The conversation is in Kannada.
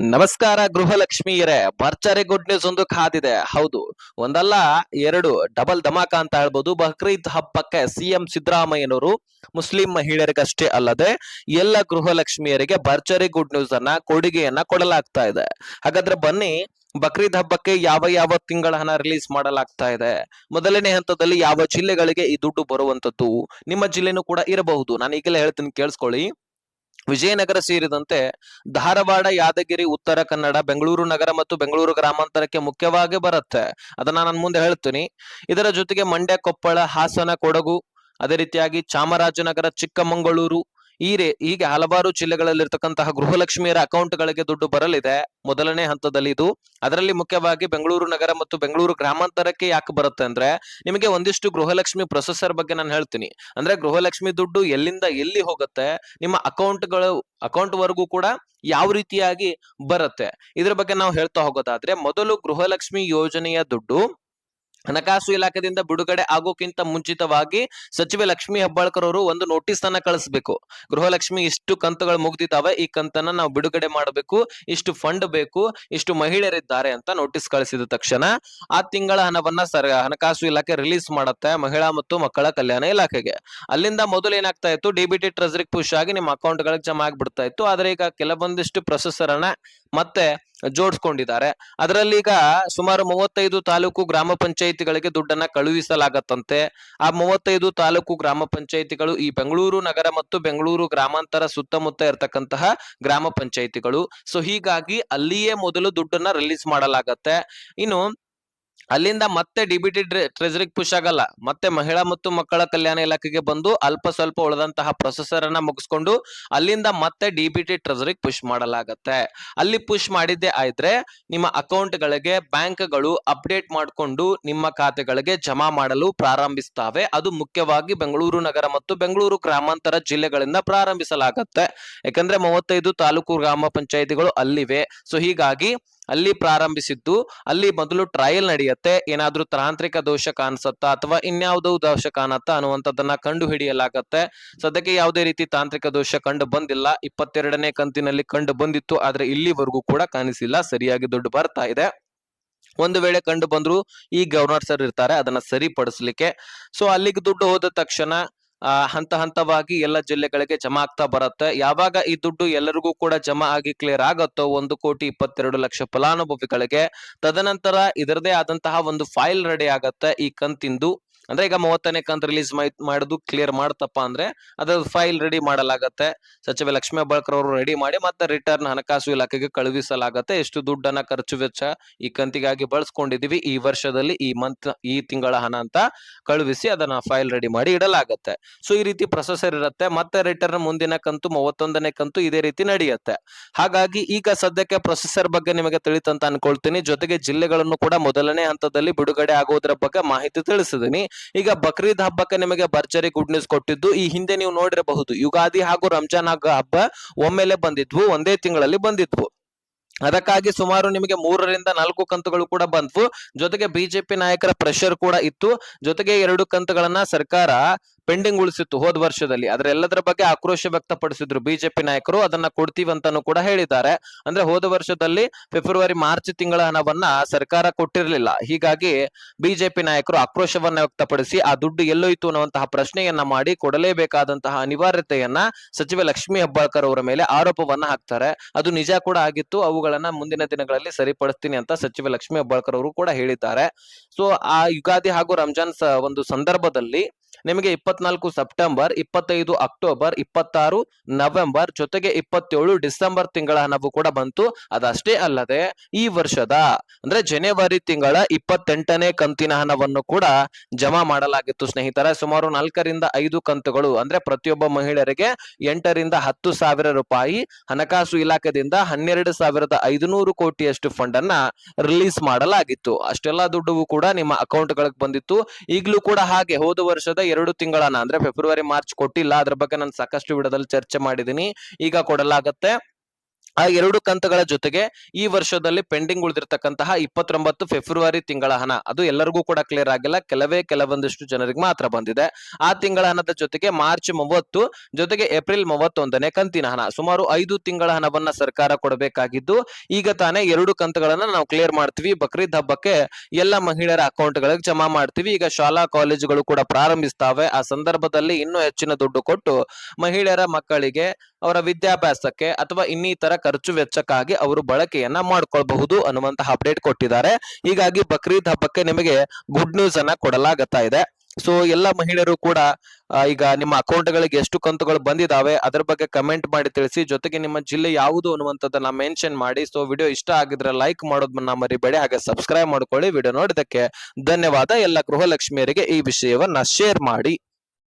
ನಮಸ್ಕಾರ ಗೃಹಲಕ್ಷ್ಮಿಯರೇ, ಭರ್ಜರಿ ಗುಡ್ ನ್ಯೂಸ್ ಒಂದು ಕಾದಿದೆ. ಹೌದು, ಒಂದಲ್ಲ ಎರಡು, ಡಬಲ್ ಧಮಾಕ ಅಂತ ಹೇಳ್ಬೋದು. ಬಕ್ರೀದ್ ಹಬ್ಬಕ್ಕೆ ಸಿಎಂ ಸಿದ್ದರಾಮಯ್ಯನವರು ಮುಸ್ಲಿಂ ಮಹಿಳೆಯರಿಗಷ್ಟೇ ಅಲ್ಲದೆ ಎಲ್ಲ ಗೃಹಲಕ್ಷ್ಮಿಯರಿಗೆ ಭರ್ಜರಿ ಗುಡ್ ನ್ಯೂಸ್ ಅನ್ನ ಕೊಡುಗೆಯನ್ನ ಕೊಡಲಾಗ್ತಾ ಇದೆ. ಹಾಗಾದ್ರೆ ಬನ್ನಿ, ಬಕ್ರೀದ್ ಹಬ್ಬಕ್ಕೆ ಯಾವ ಯಾವ ತಿಂಗಳ ಹಣ ರಿಲೀಸ್ ಮಾಡಲಾಗ್ತಾ ಇದೆ, ಮೊದಲನೇ ಹಂತದಲ್ಲಿ ಯಾವ ಜಿಲ್ಲೆಗಳಿಗೆ ಈ ದುಡ್ಡು ಬರುವಂತದ್ದು, ನಿಮ್ಮ ಜಿಲ್ಲೆನೂ ಕೂಡ ಇರಬಹುದು. ನಾನು ಈಗಲೇ ಹೇಳ್ತೀನಿ, ಕೇಳಿಸ್ಕೊಳ್ಳಿ. ವಿಜಯನಗರ ಸೇರಿದಂತೆ ಧಾರವಾಡ, ಯಾದಗಿರಿ, ಉತ್ತರ ಕನ್ನಡ, ಬೆಂಗಳೂರು ನಗರ ಮತ್ತು ಬೆಂಗಳೂರು ಗ್ರಾಮಾಂತರಕ್ಕೆ ಮುಖ್ಯವಾಗಿ ಬರುತ್ತೆ. ಅದನ್ನ ನಾನು ಮುಂದೆ ಹೇಳ್ತೀನಿ. ಇದರ ಜೊತೆಗೆ ಮಂಡ್ಯ, ಕೊಪ್ಪಳ, ಹಾಸನ, ಕೊಡಗು, ಅದೇ ರೀತಿಯಾಗಿ ಚಾಮರಾಜನಗರ, ಚಿಕ್ಕಮಗಳೂರು, ಹೀಗೆ ಹಲವಾರು ಜಿಲ್ಲೆಗಳಲ್ಲಿರ್ತಕ್ಕಂತಹ ಗೃಹಲಕ್ಷ್ಮಿಯರ ಅಕೌಂಟ್ಗಳಿಗೆ ದುಡ್ಡು ಬರಲಿದೆ ಮೊದಲನೇ ಹಂತದಲ್ಲಿ ಇದು. ಅದರಲ್ಲಿ ಮುಖ್ಯವಾಗಿ ಬೆಂಗಳೂರು ನಗರ ಮತ್ತು ಬೆಂಗಳೂರು ಗ್ರಾಮಾಂತರಕ್ಕೆ ಯಾಕೆ ಬರುತ್ತೆ ಅಂದ್ರೆ, ನಿಮಗೆ ಒಂದಿಷ್ಟು ಗೃಹಲಕ್ಷ್ಮಿ ಪ್ರೊಸೆಸರ್ ಬಗ್ಗೆ ನಾನು ಹೇಳ್ತೀನಿ. ಅಂದ್ರೆ ಗೃಹಲಕ್ಷ್ಮಿ ದುಡ್ಡು ಎಲ್ಲಿಂದ ಎಲ್ಲಿ ಹೋಗುತ್ತೆ, ನಿಮ್ಮ ಅಕೌಂಟ್ ವರೆಗೂ ಕೂಡ ಯಾವ ರೀತಿಯಾಗಿ ಬರುತ್ತೆ, ಇದ್ರ ಬಗ್ಗೆ ನಾವು ಹೇಳ್ತಾ ಹೋಗೋದಾದ್ರೆ, ಮೊದಲು ಗೃಹಲಕ್ಷ್ಮಿ ಯೋಜನೆಯ ದುಡ್ಡು ಹಣಕಾಸು ಇಲಾಖೆಯಿಂದ ಬಿಡುಗಡೆ ಆಗೋಕ್ಕಿಂತ ಮುಂಚಿತವಾಗಿ ಸಚಿವೆ ಲಕ್ಷ್ಮಿ ಹೆಬ್ಬಾಳ್ಕರ್ ಅವರು ಒಂದು ನೋಟಿಸ್ ಅನ್ನ ಕಳಿಸ್ಬೇಕು. ಗೃಹಲಕ್ಷ್ಮಿ ಇಷ್ಟು ಕಂತುಗಳು ಮುಗ್ದಿದ್ದಾವೆ, ಈ ಕಂತನ್ನ ನಾವು ಬಿಡುಗಡೆ ಮಾಡಬೇಕು, ಇಷ್ಟು ಫಂಡ್ ಬೇಕು, ಇಷ್ಟು ಮಹಿಳೆಯರಿದ್ದಾರೆ ಅಂತ ನೋಟಿಸ್ ಕಳಿಸಿದ ತಕ್ಷಣ ಆ ತಿಂಗಳ ಹಣವನ್ನ ಹಣಕಾಸು ಇಲಾಖೆ ರಿಲೀಸ್ ಮಾಡುತ್ತೆ ಮಹಿಳಾ ಮತ್ತು ಮಕ್ಕಳ ಕಲ್ಯಾಣ ಇಲಾಖೆಗೆ. ಅಲ್ಲಿಂದ ಮೊದಲು ಏನಾಗ್ತಾ ಇತ್ತು, ಡಿಬಿಟಿ ಟ್ರೆಜರಿಗೆ ಪುಷ್ ಆಗಿ ನಿಮ್ಮ ಅಕೌಂಟ್ ಗಳಿಗೆ ಜಮಾ ಆಗ್ಬಿಡ್ತಾ ಇತ್ತು. ಆದ್ರೆ ಈಗ ಕೆಲವೊಂದಿಷ್ಟು ಪ್ರೊಸೆಸರ್ ಅನ್ನ ಮತ್ತೆ ಜೋಡಿಸ್ಕೊಂಡಿದ್ದಾರೆ. ಅದರಲ್ಲಿ ಈಗ ಸುಮಾರು 35 ತಾಲೂಕು ಗ್ರಾಮ ಪಂಚಾಯಿತಿಗಳಿಗೆ ದುಡ್ಡನ್ನ ಕಳುಹಿಸಲಾಗತ್ತಂತೆ. ಆ 35 ತಾಲೂಕು ಗ್ರಾಮ ಪಂಚಾಯಿತಿಗಳು ಈ ಬೆಂಗಳೂರು ನಗರ ಮತ್ತು ಬೆಂಗಳೂರು ಗ್ರಾಮಾಂತರ ಸುತ್ತಮುತ್ತ ಇರತಕ್ಕಂತಹ ಗ್ರಾಮ ಪಂಚಾಯಿತಿಗಳು. ಸೊ ಹೀಗಾಗಿ ಅಲ್ಲಿಯೇ ಮೊದಲು ದುಡ್ಡನ್ನ ರಿಲೀಸ್ ಮಾಡಲಾಗತ್ತೆ. ಇನ್ನು ಅಲ್ಲಿಂದ ಮತ್ತೆ ಡಿಬಿಟಿ ಟ್ರೆಜರಿಗೆ ಪುಷ್ ಆಗಲ್ಲ, ಮತ್ತೆ ಮಹಿಳಾ ಮತ್ತು ಮಕ್ಕಳ ಕಲ್ಯಾಣ ಇಲಾಖೆಗೆ ಬಂದು ಅಲ್ಪ ಸ್ವಲ್ಪ ಉಳಿದಂತಹ ಪ್ರೊಸೆಸರ್ ಅನ್ನ ಮುಗಿಸ್ಕೊಂಡು ಅಲ್ಲಿಂದ ಮತ್ತೆ ಡಿಬಿಟಿ ಟ್ರೆಜರಿಗೆ ಪುಷ್ ಮಾಡಲಾಗತ್ತೆ. ಅಲ್ಲಿ ಪುಷ್ ಮಾಡಿದ್ದೆ ಆಯ್ದ್ರೆ ನಿಮ್ಮ ಅಕೌಂಟ್ ಗಳಿಗೆ ಬ್ಯಾಂಕ್ಗಳು ಅಪ್ಡೇಟ್ ಮಾಡಿಕೊಂಡು ನಿಮ್ಮ ಖಾತೆಗಳಿಗೆ ಜಮಾ ಮಾಡಲು ಪ್ರಾರಂಭಿಸ್ತವೆ. ಅದು ಮುಖ್ಯವಾಗಿ ಬೆಂಗಳೂರು ನಗರ ಮತ್ತು ಬೆಂಗಳೂರು ಗ್ರಾಮಾಂತರ ಜಿಲ್ಲೆಗಳಿಂದ ಪ್ರಾರಂಭಿಸಲಾಗತ್ತೆ. ಯಾಕಂದ್ರೆ 35 ತಾಲೂಕು ಗ್ರಾಮ ಪಂಚಾಯಿತಿಗಳು ಅಲ್ಲಿವೆ. ಸೊ ಹೀಗಾಗಿ ಅಲ್ಲಿ ಪ್ರಾರಂಭಿಸಿದ್ದು, ಅಲ್ಲಿ ಮೊದಲು ಟ್ರಯಲ್ ನಡೆಯುತ್ತೆ. ಏನಾದ್ರೂ ತಾಂತ್ರಿಕ ದೋಷ ಕಾಣಿಸುತ್ತಾ ಅಥವಾ ಇನ್ಯಾವುದೋ ದೋಷ ಕಾಣುತ್ತಾ ಅನ್ನುವಂಥದ್ದನ್ನ ಕಂಡು ಹಿಡಿಯಲಾಗತ್ತೆ. ಸದ್ಯಕ್ಕೆ ಯಾವುದೇ ರೀತಿ ತಾಂತ್ರಿಕ ದೋಷ ಕಂಡು ಬಂದಿಲ್ಲ. 22ನೇ ಕಂತಿನಲ್ಲಿ ಕಂಡು ಬಂದಿತ್ತು, ಆದ್ರೆ ಇಲ್ಲಿವರೆಗೂ ಕೂಡ ಕಾಣಿಸಿಲ್ಲ. ಸರಿಯಾಗಿ ದುಡ್ಡು ಬರ್ತಾ ಇದೆ. ಒಂದು ವೇಳೆ ಕಂಡು ಬಂದ್ರು ಈ ಗವರ್ನರ್ ಸರ್ ಇರ್ತಾರೆ ಅದನ್ನ ಸರಿಪಡಿಸ್ಲಿಕ್ಕೆ. ಸೊ ಅಲ್ಲಿಗೆ ದುಡ್ಡು ಹೋದ ತಕ್ಷಣ ಹಂತ ಹಂತವಾಗಿ ಎಲ್ಲ ಜಿಲ್ಲೆಗಳಿಗೆ ಜಮಾ ಆಗ್ತಾ ಬರುತ್ತೆ. ಯಾವಾಗ ಈ ದುಡ್ಡು ಎಲ್ಲರಿಗೂ ಕೂಡ ಜಮಾ ಆಗಿ ಕ್ಲಿಯರ್ ಆಗತ್ತೋ 1,22,00,000 ಫಲಾನುಭವಿಗಳಿಗೆ, ತದನಂತರ ಇದರದೇ ಆದಂತಹ ಒಂದು ಫೈಲ್ ರೆಡಿ ಆಗತ್ತೆ ಈ ಕಂತಿಂದು. ಅಂದ್ರೆ ಈಗ 30ನೇ ಕಂತು ರಿಲೀಸ್ ಮಾಡುದು ಕ್ಲಿಯರ್ ಮಾಡ್ತಪ್ಪ ಅಂದ್ರೆ ಅದ್ರ ಫೈಲ್ ರೆಡಿ ಮಾಡಲಾಗತ್ತೆ. ಸಚಿವ ಲಕ್ಷ್ಮೀ ಹೆಬ್ಬಾಳ್ಕರ್ ಅವರು ರೆಡಿ ಮಾಡಿ ಮತ್ತೆ ರಿಟರ್ನ್ ಹಣಕಾಸು ಇಲಾಖೆಗೆ ಕಳುಹಿಸಲಾಗತ್ತೆ. ಎಷ್ಟು ದುಡ್ಡನ್ನ ಖರ್ಚು ವೆಚ್ಚ ಈ ಕಂತಿಗಾಗಿ ಬಳಸ್ಕೊಂಡಿದೀವಿ ಈ ವರ್ಷದಲ್ಲಿ, ಈ ತಿಂಗಳ ಹಣ ಅಂತ ಕಳುಹಿಸಿ ಅದನ್ನ ಫೈಲ್ ರೆಡಿ ಮಾಡಿ ಇಡಲಾಗತ್ತೆ. ಸೊ ಈ ರೀತಿ ಪ್ರೊಸೆಸರ್ ಇರುತ್ತೆ. ಮತ್ತೆ ರಿಟರ್ನ್ ಮುಂದಿನ ಕಂತು 31ನೇ ಕಂತು ಇದೇ ರೀತಿ ನಡೆಯುತ್ತೆ. ಹಾಗಾಗಿ ಈಗ ಸದ್ಯಕ್ಕೆ ಪ್ರೊಸೆಸರ್ ಬಗ್ಗೆ ನಿಮಗೆ ತಿಳಿತಂತ ಅನ್ಕೊಳ್ತೀನಿ. ಜೊತೆಗೆ ಜಿಲ್ಲೆಗಳನ್ನು ಕೂಡ ಮೊದಲನೇ ಹಂತದಲ್ಲಿ ಬಿಡುಗಡೆ ಆಗೋದ್ರ ಬಗ್ಗೆ ಮಾಹಿತಿ ತಿಳಿಸಿದೀನಿ. ಈಗ ಬಕ್ರೀದ್ ಹಬ್ಬಕ್ಕೆ ನಿಮಗೆ ಭರ್ಜರಿ ಗುಡ್ ನ್ಯೂಸ್ ಕೊಟ್ಟಿದ್ದು, ಈ ಹಿಂದೆ ನೀವು ನೋಡಿರಬಹುದು, ಯುಗಾದಿ ಹಾಗೂ ರಂಜಾನ್ ಹಬ್ಬ ಒಮ್ಮೆಲೆ ಬಂದಿದ್ವು, ಒಂದೇ ತಿಂಗಳಲ್ಲಿ ಬಂದಿದ್ವು. ಅದಕ್ಕಾಗಿ ಸುಮಾರು ನಿಮಗೆ 3ರಿಂದ 4 ಕಂತುಗಳು ಕೂಡ ಬಂದ್ವು. ಜೊತೆಗೆ ಬಿಜೆಪಿ ನಾಯಕರ ಪ್ರೆಷರ್ ಕೂಡ ಇತ್ತು. ಜೊತೆಗೆ 2 ಕಂತುಗಳನ್ನ ಸರ್ಕಾರ ಪೆಂಡಿಂಗ್ ಉಳಿಸಿತ್ತು ಹೋದ ವರ್ಷದಲ್ಲಿ. ಆದ್ರೆ ಎಲ್ಲದರ ಬಗ್ಗೆ ಆಕ್ರೋಶ ವ್ಯಕ್ತಪಡಿಸಿದ್ರು ಬಿಜೆಪಿ ನಾಯಕರು. ಅದನ್ನ ಕೊಡ್ತೀವಿ ಅಂತಾನು ಕೂಡ ಹೇಳಿದ್ದಾರೆ. ಅಂದ್ರೆ ಹೋದ ವರ್ಷದಲ್ಲಿ ಫೆಬ್ರವರಿ ಮಾರ್ಚ್ ತಿಂಗಳ ಹಣವನ್ನ ಸರ್ಕಾರ ಕೊಟ್ಟಿರಲಿಲ್ಲ. ಹೀಗಾಗಿ ಬಿಜೆಪಿ ನಾಯಕರು ಆಕ್ರೋಶವನ್ನ ವ್ಯಕ್ತಪಡಿಸಿ ಆ ದುಡ್ಡು ಎಲ್ಲೋಯ್ತು ಅನ್ನುವಂತಹ ಪ್ರಶ್ನೆಯನ್ನ ಮಾಡಿ ಕೊಡಲೇಬೇಕಾದಂತಹ ಅನಿವಾರ್ಯತೆಯನ್ನ ಸಚಿವೆ ಲಕ್ಷ್ಮಿ ಹೆಬ್ಬಾಳ್ಕರ್ ಅವರ ಮೇಲೆ ಆರೋಪವನ್ನ ಹಾಕ್ತಾರೆ. ಅದು ನಿಜ ಕೂಡ ಆಗಿತ್ತು. ಅವುಗಳನ್ನ ಮುಂದಿನ ದಿನಗಳಲ್ಲಿ ಸರಿಪಡಿಸ್ತೀನಿ ಅಂತ ಸಚಿವೆ ಲಕ್ಷ್ಮಿ ಹೆಬ್ಬಾಳ್ಕರ್ ಅವರು ಕೂಡ ಹೇಳಿದ್ದಾರೆ. ಸೊ ಆ ಯುಗಾದಿ ಹಾಗೂ ರಂಜಾನ್ ಒಂದು ಸಂದರ್ಭದಲ್ಲಿ ನಿಮಗೆ 24 ಸೆಪ್ಟೆಂಬರ್, 25 ಅಕ್ಟೋಬರ್, 26 ನವೆಂಬರ್, ಜೊತೆಗೆ 27 ಡಿಸೆಂಬರ್ ತಿಂಗಳ ಹಣವು ಕೂಡ ಬಂತು. ಅದಷ್ಟೇ ಅಲ್ಲದೆ ಈ ವರ್ಷದ ಅಂದ್ರೆ ಜನವರಿ ತಿಂಗಳ 28ನೇ ಕಂತಿನ ಹಣವನ್ನು ಕೂಡ ಜಮಾ ಮಾಡಲಾಗಿತ್ತು ಸ್ನೇಹಿತರೆ. ಸುಮಾರು 4ರಿಂದ 5 ಕಂತುಗಳು ಅಂದ್ರೆ ಪ್ರತಿಯೊಬ್ಬ ಮಹಿಳೆಯರಿಗೆ 8ರಿಂದ 10 ಸಾವಿರ ರೂಪಾಯಿ ಹಣಕಾಸು ಇಲಾಖೆಯಿಂದ 12,500 ಕೋಟಿಯಷ್ಟು ಫಂಡ್ ಅನ್ನ ರಿಲೀಸ್ ಮಾಡಲಾಗಿತ್ತು. ಅಷ್ಟೆಲ್ಲಾ ದುಡ್ಡು ಕೂಡ ನಿಮ್ಮ ಅಕೌಂಟ್ ಗಳಿಗೆ ಬಂದಿತ್ತು. ಈಗಲೂ ಕೂಡ ಹಾಗೆ ಹೋದ ವರ್ಷದ 2 ತಿಂಗಳನ್ನ ಅಂದ್ರೆ ಫೆಬ್ರವರಿ ಮಾರ್ಚ್ ಕೊಟ್ಟಿಲ್ಲ. ಅದ್ರ ಬಗ್ಗೆ ನಾನು ಸಾಕಷ್ಟು ವಿಡಿಯೋದಲ್ಲಿ ಚರ್ಚೆ ಮಾಡಿದ್ದೀನಿ. ಈಗ ಕೊಡಲಾಗತ್ತೆ. ಆ 2 ಕಂತುಗಳ ಜೊತೆಗೆ ಈ ವರ್ಷದಲ್ಲಿ ಪೆಂಡಿಂಗ್ ಉಳಿದಿರ್ತಕ್ಕಂತಹ 29 ಫೆಬ್ರವರಿ ತಿಂಗಳ ಹಣ ಅದು ಎಲ್ಲರಿಗೂ ಕೂಡ ಕ್ಲಿಯರ್ ಆಗಿಲ್ಲ, ಕೆಲವೊಂದಿಷ್ಟು ಜನರಿಗೆ ಮಾತ್ರ ಬಂದಿದೆ. ಆ ತಿಂಗಳ ಹಣದ ಜೊತೆಗೆ ಮಾರ್ಚ್ 30 ಜೊತೆಗೆ ಏಪ್ರಿಲ್ 31ನೇ ಕಂತಿನ ಹಣ, ಸುಮಾರು 5 ತಿಂಗಳ ಹಣವನ್ನ ಸರ್ಕಾರ ಕೊಡಬೇಕಾಗಿದ್ದು ಈಗ ತಾನೇ 2 ಕಂತುಗಳನ್ನ ನಾವು ಕ್ಲಿಯರ್ ಮಾಡ್ತೀವಿ. ಬಕ್ರೀದ್ ಹಬ್ಬಕ್ಕೆ ಎಲ್ಲ ಮಹಿಳೆಯರ ಅಕೌಂಟ್ಗಳಿಗೆ ಜಮಾ ಮಾಡ್ತೀವಿ. ಈಗ ಶಾಲಾ ಕಾಲೇಜುಗಳು ಕೂಡ ಪ್ರಾರಂಭಿಸ್ತಾವೆ. ಆ ಸಂದರ್ಭದಲ್ಲಿ ಇನ್ನೂ ಹೆಚ್ಚಿನ ದುಡ್ಡು ಕೊಟ್ಟು ಮಹಿಳೆಯರ ಮಕ್ಕಳಿಗೆ ಅವರ ವಿದ್ಯಾಭ್ಯಾಸಕ್ಕೆ ಅಥವಾ ಇನ್ನಿತರ ಖರ್ಚು ವೆಚ್ಚಕ್ಕಾಗಿ ಅವರು ಬಳಕೆಯನ್ನ ಮಾಡ್ಕೊಳ್ಬಹುದು ಅನ್ನುವಂತಹ ಅಪ್ಡೇಟ್ ಕೊಟ್ಟಿದ್ದಾರೆ. ಹೀಗಾಗಿ ಬಕ್ರೀದ್ ಹಬ್ಬಕ್ಕೆ ನಿಮಗೆ ಗುಡ್ ನ್ಯೂಸ್ ಅನ್ನ ಕೊಡಲಾಗುತ್ತಾ ಇದೆ. ಸೊ ಎಲ್ಲ ಮಹಿಳೆಯರು ಕೂಡ ಈಗ ನಿಮ್ಮ ಅಕೌಂಟ್ಗಳಿಗೆ ಎಷ್ಟು ಕಂತುಗಳು ಬಂದಿದಾವೆ ಅದರ ಬಗ್ಗೆ ಕಮೆಂಟ್ ಮಾಡಿ ತಿಳಿಸಿ. ಜೊತೆಗೆ ನಿಮ್ಮ ಜಿಲ್ಲೆ ಯಾವುದು ಅನ್ನುವಂಥದ್ದನ್ನ ಮೆನ್ಷನ್ ಮಾಡಿ. ಸೊ ವಿಡಿಯೋ ಇಷ್ಟ ಆಗಿದ್ರೆ ಲೈಕ್ ಮಾಡೋದನ್ನ ಮರಿಬೇಡಿ, ಹಾಗೆ ಸಬ್ಸ್ಕ್ರೈಬ್ ಮಾಡ್ಕೊಳ್ಳಿ. ವಿಡಿಯೋ ನೋಡಿದಕ್ಕೆ ಧನ್ಯವಾದ. ಎಲ್ಲ ಗೃಹಲಕ್ಷ್ಮಿಯರಿಗೆ ಈ ವಿಷಯವನ್ನ ಶೇರ್ ಮಾಡಿ.